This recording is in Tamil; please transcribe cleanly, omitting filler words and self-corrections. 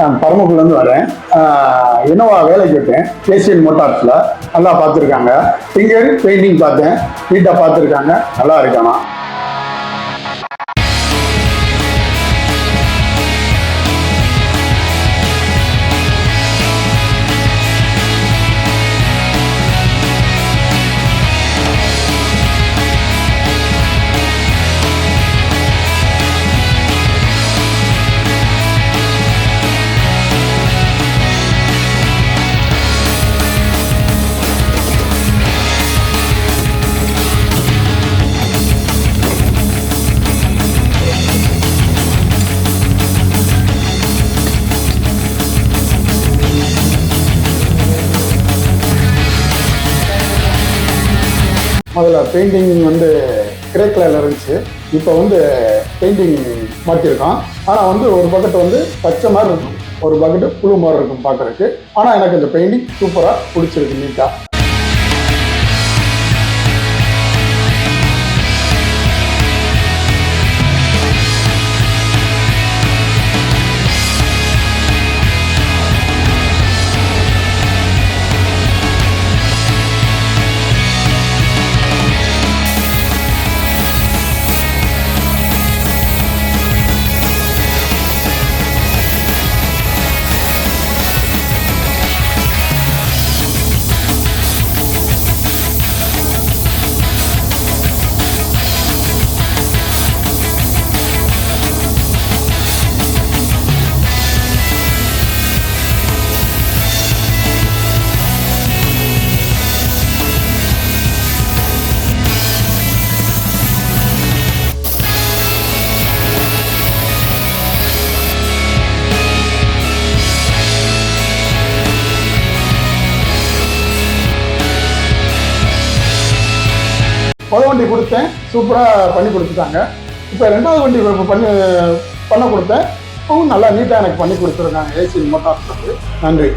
நான் பரமக்குடிலேருந்து வரேன். இன்னோவா வேலைக்கு விட்டேன் ஏசியன் மோட்டார்ஸில். நல்லா பார்த்துருக்காங்க. ஃபிங்கர் பெயிண்டிங் பார்த்தேன், நீட்டாக பார்த்துருக்காங்க, நல்லா இருக்கானா. முதல்ல பெயிண்டிங் கிரே கலரில் இருந்துச்சு. இப்போ பெயிண்டிங் மாற்றிருக்கோம். ஆனால் ஒரு பக்கெட் பச்சை மாதிரி இருக்கும், ஒரு பக்கெட்டு புழு மாதிரி இருக்கும் பார்க்குறதுக்கு. ஆனால் எனக்கு இந்த பெயிண்டிங் சூப்பராக பிடிச்சிருக்கு, நீட்டாக. முதல் வண்டி கொடுத்தேன், சூப்பராக பண்ணி கொடுத்துட்டாங்க. இப்போ ரெண்டாவது வண்டி பண்ண கொடுத்தேன், நல்லா நீட்டாக எனக்கு பண்ணி கொடுத்துருக்காங்க ஏசியன் மோட்டார்ஸ். நன்றி.